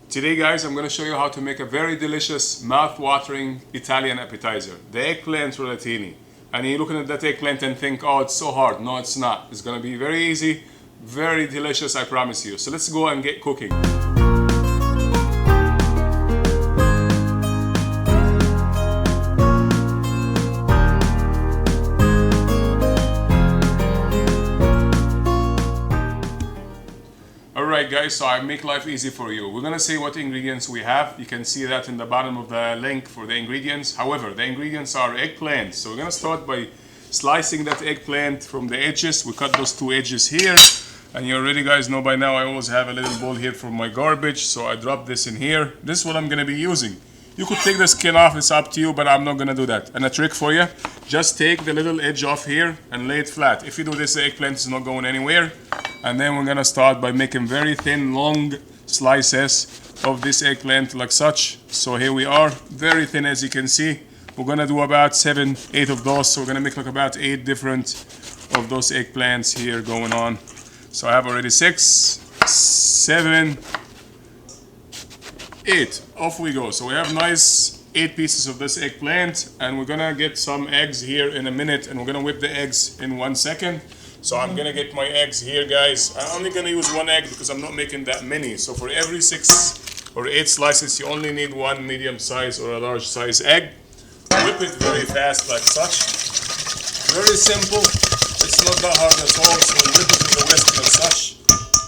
Today guys, I'm going to show you how to make a very delicious, mouth-watering Italian appetizer, the eggplant rollatini. And you're looking at that eggplant and think, oh, it's so hard. No, it's not. It's going to be very easy, very delicious, I promise you. So let's go and get cooking. Alright guys, so I make life easy for you. We're gonna say what ingredients we have. You can see that in the bottom of the link for the ingredients. However, the ingredients are eggplant. So we're gonna start by slicing that eggplant from the edges. We cut those two edges here. And you already guys know by now I always have a little bowl here for my garbage. So I drop this in here. This is what I'm gonna be using. You could take the skin off, it's up to you, but I'm not gonna do that. And a trick for you, just take the little edge off here and lay it flat. If you do this, the eggplant is not going anywhere. And then we're gonna start by making very thin, long slices of this eggplant like such. So here we are, very thin as you can see. We're gonna do about 7, 8 of those. So we're gonna make like about 8 different of those eggplants here going on. So I have already 6, 7, 8. Off we go. So we have nice 8 pieces of this eggplant, and we're gonna get some eggs here in a minute, and we're gonna whip the eggs in 1 second. So I'm gonna get my eggs here, guys. I'm only gonna use 1 egg because I'm not making that many. So for every 6 or 8 slices, you only need 1 medium size or a large size egg. Whip it very fast like such. Very simple. It's not that hard at all. So whip it with a whisk like such.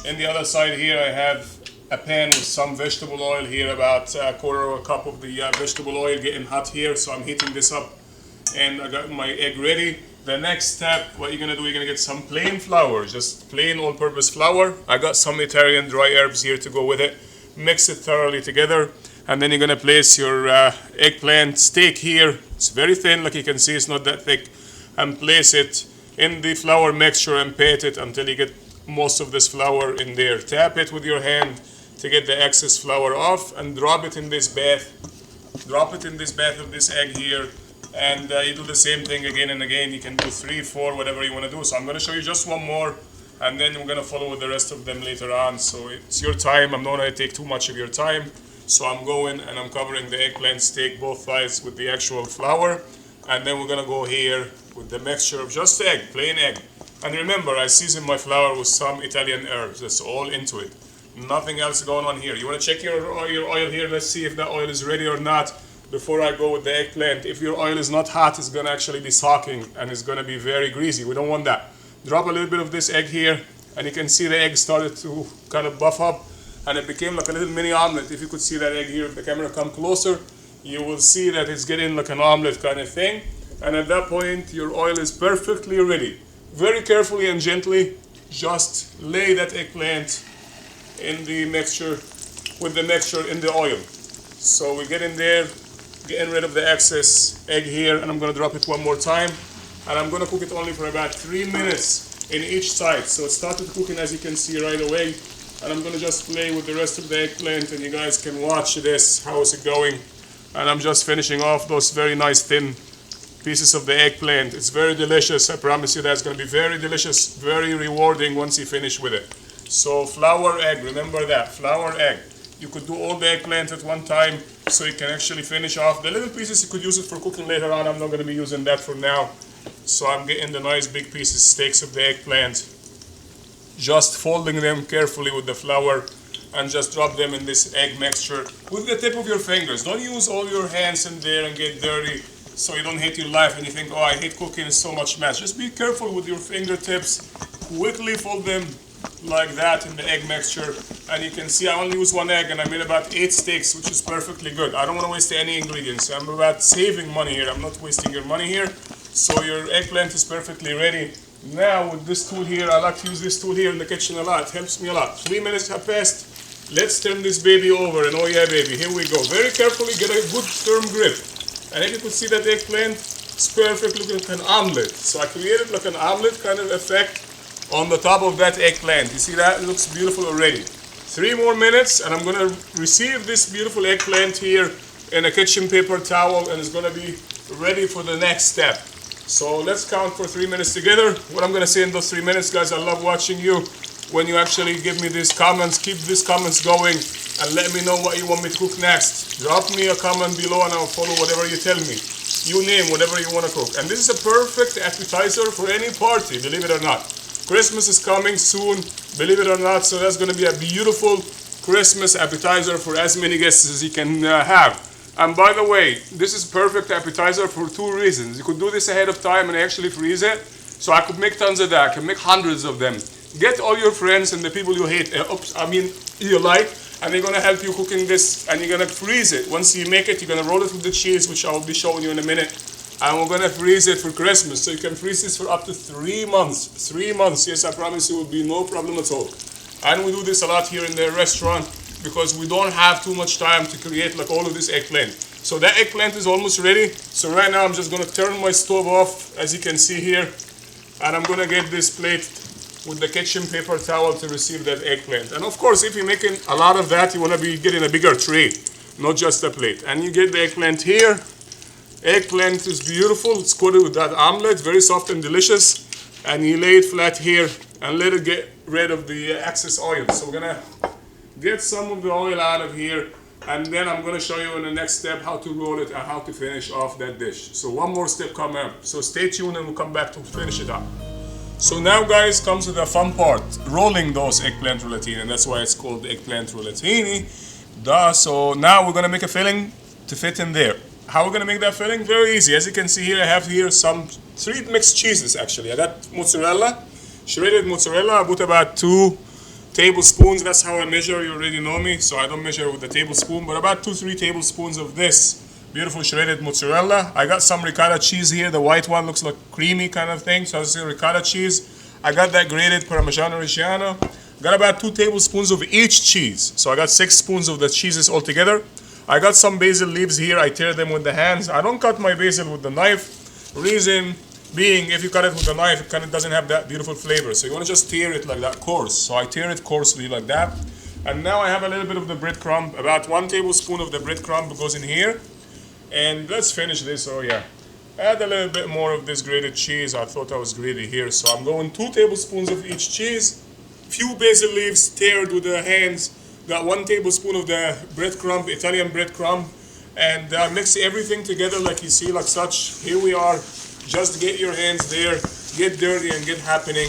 In the other side here, I have a pan with some vegetable oil here, about a quarter of a cup of the vegetable oil getting hot here. So I'm heating this up, and I got my egg ready. The next step, what you're gonna do, you're gonna get some plain flour, just plain all-purpose flour. I got some Italian dry herbs here to go with it. Mix it thoroughly together, and then you're gonna place your eggplant steak here. It's very thin, like you can see, it's not that thick. And place it in the flour mixture and pat it until you get most of this flour in there. Tap it with your hand to get the excess flour off, and drop it in this bath. Drop it in this bath of this egg here. And you do the same thing again and again. You can do 3, 4, whatever you want to do. So I'm going to show you just one more, and then we're going to follow with the rest of them later on. So it's your time. I'm not going to take too much of your time. So I'm going and I'm covering the eggplant steak both sides with the actual flour. And then we're going to go here with the mixture of just egg, plain egg. And remember, I season my flour with some Italian herbs. That's all into it. Nothing else going on here. You want to check your oil here. Let's see if the oil is ready or not. Before I go with the eggplant, if your oil is not hot, it's going to actually be socking and it's going to be very greasy. We don't want that. Drop a little bit of this egg here, and you can see the egg started to kind of buff up, and it became like a little mini omelet. If you could see that egg here, if the camera come closer, you will see that it's getting like an omelet kind of thing. And at that point, your oil is perfectly ready. Very carefully and gently, just lay that eggplant in the mixture, with the mixture in the oil. So we get in there, getting rid of the excess egg here, and I'm going to drop it one more time, and I'm going to cook it only for about 3 minutes in each side. So it started cooking, as you can see right away, and I'm going to just play with the rest of the eggplant, and you guys can watch this. How is it going? And I'm just finishing off those very nice thin pieces of the eggplant. It's very delicious. I promise you that's going to be very delicious, very rewarding once you finish with it. So flour, egg, remember that, flour, egg. You could do all the eggplant at one time, so you can actually finish off the little pieces. You could use it for cooking later on. I'm not going to be using that for now. So I'm getting the nice big pieces, steaks of the eggplant. Just folding them carefully with the flour, and just drop them in this egg mixture with the tip of your fingers. Don't use all your hands in there and get dirty, so you don't hate your life and you think, oh, I hate cooking, it's so much mess. Just be careful with your fingertips. Quickly fold them like that in the egg mixture, and you can see I only use 1 egg, and I made about 8 steaks, which is perfectly good. I don't want to waste any ingredients. I'm about saving money here. I'm not wasting your money here. So your eggplant is perfectly ready. Now with this tool here, I like to use this tool here in the kitchen a lot. It helps me a lot. 3 minutes have passed. Let's turn this baby over, and oh yeah baby, here we go. Very carefully, get a good firm grip. And if you could see that eggplant, it's perfect looking like an omelet. So I created like an omelet kind of effect on the top of that eggplant. You see that? It looks beautiful already. 3 more minutes, and I'm going to receive this beautiful eggplant here in a kitchen paper towel, and it's going to be ready for the next step. So let's count for 3 minutes together. What I'm going to say in those 3 minutes, guys, I love watching you when you actually give me these comments. Keep these comments going, and let me know what you want me to cook next. Drop me a comment below and I'll follow whatever you tell me. You name whatever you want to cook. And this is a perfect appetizer for any party, believe it or not. Christmas is coming soon, believe it or not, so that's going to be a beautiful Christmas appetizer for as many guests as you can have. And by the way, this is perfect appetizer for 2 reasons. You could do this ahead of time and actually freeze it. So I could make tons of that. I can make hundreds of them. Get all your friends and the people you hate, you like, and they're gonna help you cooking this, and you're gonna freeze it. Once you make it, you're gonna roll it with the cheese, which I'll be showing you in a minute. And we're gonna freeze it for Christmas. So you can freeze this for up to 3 months. 3 months, yes, I promise you, will be no problem at all. And we do this a lot here in the restaurant, because we don't have too much time to create like all of this eggplant. So that eggplant is almost ready. So right now I'm just gonna turn my stove off, as you can see here, and I'm gonna get this plate with the kitchen paper towel to receive that eggplant. And of course, if you're making a lot of that, you wanna be getting a bigger tray, not just a plate. And you get the eggplant here. Eggplant is beautiful. It's coated with that omelet, very soft and delicious. And you lay it flat here and let it get rid of the excess oil. So we're gonna get some of the oil out of here, and then I'm going to show you in the next step how to roll it and how to finish off that dish. So one more step coming up. So stay tuned and we'll come back to finish it up. So now guys comes to the fun part, rolling those eggplant rollatini, and that's why it's called eggplant rollatini. So now we're going to make a filling to fit in there. How we're going to make that filling? Very easy. As you can see here, I have here some 3 mixed cheeses actually. I got mozzarella, shredded mozzarella. I put about 2 tablespoons. That's how I measure. You already know me, so I don't measure with the tablespoon, but about 2-3 tablespoons of this beautiful shredded mozzarella. I got some ricotta cheese here. The white one looks like creamy kind of thing, so that's ricotta cheese. I got that grated parmesano reggianno. Got about 2 tablespoons of each cheese, so I got 6 spoons of the cheeses altogether. I got some basil leaves here. I tear them with the hands. I don't cut my basil with the knife. Reason being, if you cut it with a knife, it kind of doesn't have that beautiful flavor. So you want to just tear it like that, coarse. So I tear it coarsely like that. And now I have a little bit of the breadcrumb. About 1 tablespoon of the breadcrumb goes in here. And let's finish this. Oh yeah. Add a little bit more of this grated cheese. I thought I was greedy here. So I'm going 2 tablespoons of each cheese. Few basil leaves teared with the hands. Got 1 tablespoon of the breadcrumb, Italian breadcrumb. And mix everything together like you see, like such. Here we are. Just get your hands there, get dirty and get happening,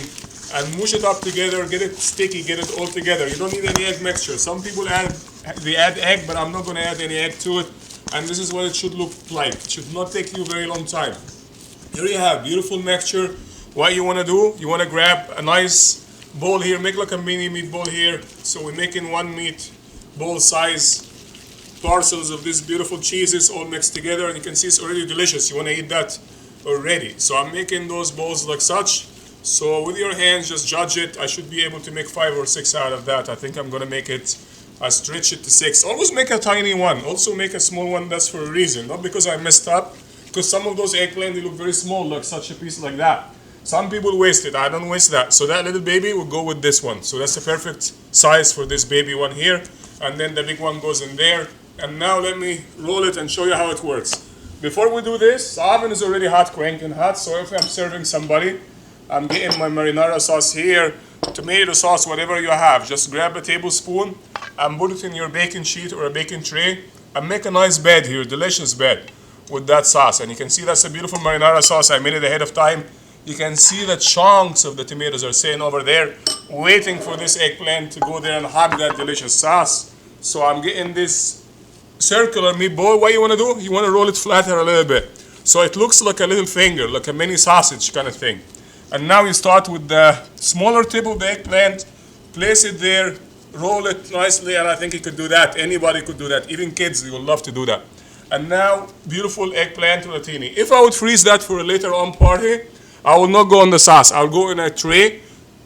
and mush it up together, get it sticky, get it all together. You don't need any egg mixture. Some people add egg, but I'm not going to add any egg to it. And this is what it should look like. It should not take you a very long time. Here you have beautiful mixture. What you want to do, you want to grab a nice bowl here, make like a mini meatball here. So we're making 1 meatball size parcels of these beautiful cheeses all mixed together, and you can see it's already delicious. You want to eat that already. So I'm making those balls like such. So with your hands, just judge it. I should be able to make 5 or 6 out of that. I think I'm gonna make it, I stretch it to 6. Always make a tiny one. Also make a small one. That's for a reason, not because I messed up. Because some of those eggplant, they look very small, like such a piece like that. Some people waste it. I don't waste that. So that little baby will go with this one. So that's the perfect size for this baby one here. And then the big one goes in there. And now let me roll it and show you how it works. Before we do this, the oven is already hot, cranking hot. So if I'm serving somebody, I'm getting my marinara sauce here, tomato sauce, whatever you have. Just grab a tablespoon and put it in your baking sheet or a baking tray and make a nice bed here, delicious bed with that sauce. And you can see that's a beautiful marinara sauce. I made it ahead of time. You can see the chunks of the tomatoes are sitting over there, waiting for this eggplant to go there and hug that delicious sauce. So I'm getting this circular meatball. What you want to do? You want to roll it flatter a little bit, so it looks like a little finger, like a mini sausage kind of thing. And now you start with the smaller tip of the eggplant, place it there, roll it nicely, and I think you could do that. Anybody could do that. Even kids, they will love to do that. And now, beautiful eggplant rollatini. If I would freeze that for a later on party, I will not go on the sauce. I'll go in a tray,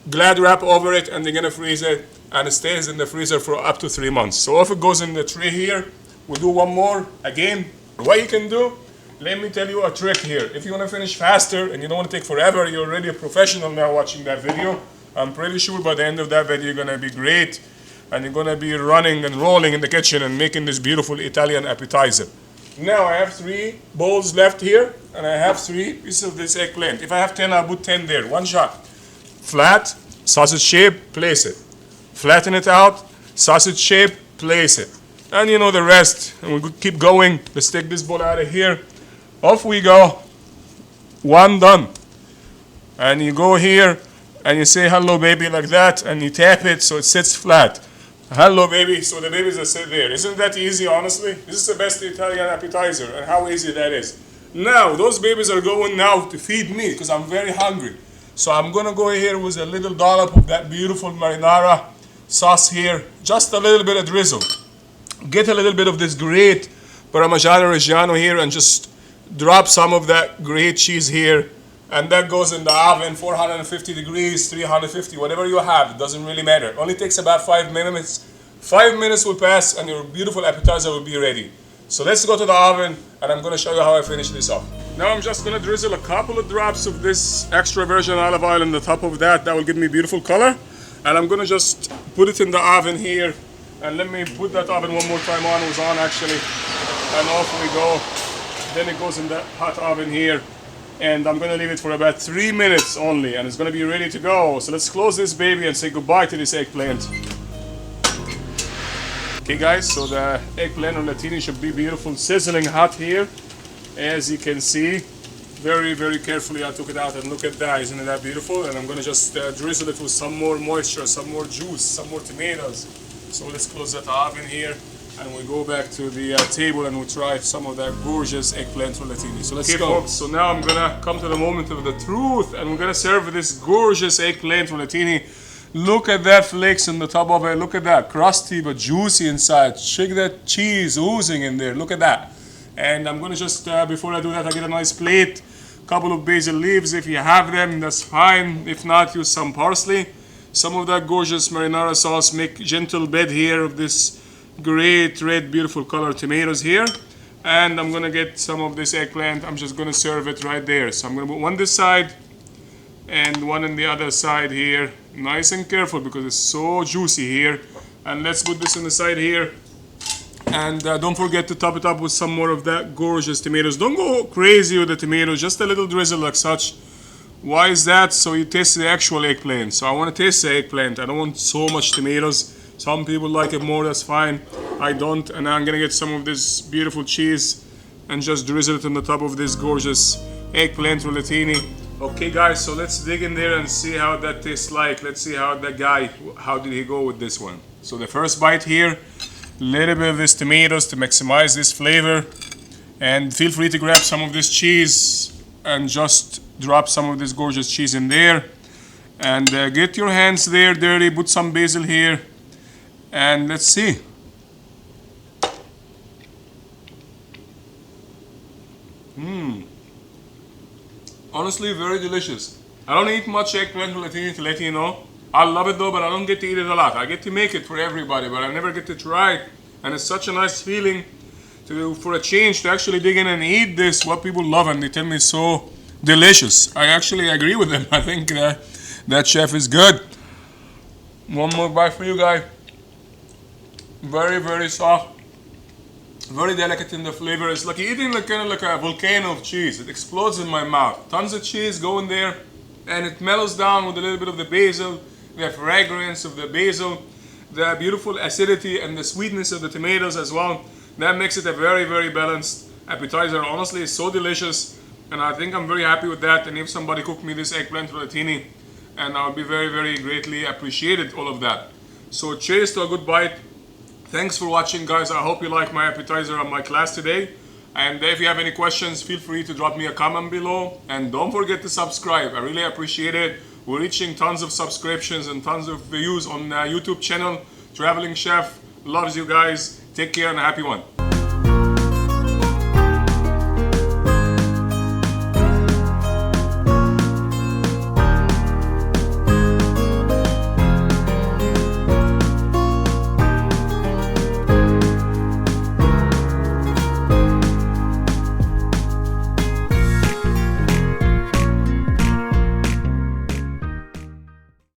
Glad wrap over it, and they're gonna freeze it, and it stays in the freezer for up to 3 months. So if it goes in the tray here, we'll do one more again. What you can do, let me tell you a trick here. If you want to finish faster and you don't want to take forever, you're already a professional now watching that video. I'm pretty sure by the end of that video you're going to be great, and you're going to be running and rolling in the kitchen and making this beautiful Italian appetizer. Now I have 3 bowls left here, and I have 3 pieces of this eggplant. If I have 10, I'll put 10 there. One shot. Flat, sausage shape, place it. Flatten it out, sausage shape, place it. And you know the rest. And we keep going. Let's take this bowl out of here. Off we go. One done. And you go here and you say hello baby like that, and you tap it so it sits flat. Hello baby, so the babies are sit there. Isn't that easy, honestly? This is the best Italian appetizer, and how easy that is. Now, those babies are going now to feed me because I'm very hungry. So I'm gonna go here with a little dollop of that beautiful marinara sauce here. Just a little bit of drizzle. Get a little bit of this great parmesano reggianno here and just drop some of that great cheese here. And that goes in the oven, 450 degrees, 350, whatever you have, it doesn't really matter. It only takes about 5 minutes. 5 minutes will pass and your beautiful appetizer will be ready. So let's go to the oven and I'm gonna show you how I finish this off. Now I'm just gonna drizzle a couple of drops of this extra virgin olive oil on the top of that. That will give me beautiful color. And I'm gonna just put it in the oven here. And let me put that oven one more time on. It was on actually. And off we go. Then it goes in the hot oven here. And I'm gonna leave it for about 3 minutes only, and it's gonna be ready to go. So let's close this baby and say goodbye to this eggplant. Okay guys, so the eggplant rollatini should be beautiful, sizzling hot here. As you can see, very, very carefully I took it out, and look at that, isn't that beautiful? And I'm gonna just drizzle it with some more moisture, some more juice, some more tomatoes. So let's close that oven here. And we go back to the table and we try some of that gorgeous eggplant rollatini. So let's go. Folks, so now I'm gonna come to the moment of the truth, and we're gonna serve this gorgeous eggplant rollatini. Look at that flakes on the top of it. Look at that, crusty but juicy inside. Check that cheese oozing in there. Look at that. And I'm gonna just, before I do that, I get a nice plate, couple of basil leaves. If you have them, that's fine. If not, use some parsley. Some of that gorgeous marinara sauce. Make gentle bed here of this great red beautiful color tomatoes here, and I'm gonna get some of this eggplant. I'm just gonna serve it right there. So I'm gonna put one this side and one on the other side here, nice and careful because it's so juicy here. And let's put this on the side here, and don't forget to top it up with some more of that gorgeous tomatoes. Don't go crazy with the tomatoes, just a little drizzle like such. Why is that? So you taste the actual eggplant. So I want to taste the eggplant. I don't want so much tomatoes. Some people like it more, that's fine. I don't. And I'm gonna get some of this beautiful cheese and just drizzle it on the top of this gorgeous eggplant rollatini. Okay guys, so let's dig in there and see how that tastes like. Let's see how that guy, how did he go with this one. So the first bite here, little bit of this tomatoes to maximize this flavor. And feel free to grab some of this cheese and just drop some of this gorgeous cheese in there. And get your hands there dirty, put some basil here. And let's see. Honestly, very delicious. I don't eat much eggplant rollatini, to let you know. I love it though, but I don't get to eat it a lot. I get to make it for everybody, but I never get to try it. And it's such a nice feeling for a change to actually dig in and eat this, what people love, and they tell me it's so delicious. I actually agree with them. I think that chef is good. One more bite for you guys. Very, very soft. Very delicate in the flavor. It's like eating kind of like a volcano of cheese. It explodes in my mouth. Tons of cheese go in there, and it mellows down with a little bit of the basil, the fragrance of the basil, the beautiful acidity and the sweetness of the tomatoes as well. That makes it a very, very balanced appetizer. Honestly, it's so delicious, and I think I'm very happy with that. And if somebody cooked me this eggplant rollatini, and I'll be very, very greatly appreciated all of that. So cheers to a good bite. Thanks for watching, guys. I hope you like my appetizer and my class today. And if you have any questions, feel free to drop me a comment below. And don't forget to subscribe. I really appreciate it. We're reaching tons of subscriptions and tons of views on YouTube channel. Traveling Chef loves you guys. Take care and a happy one.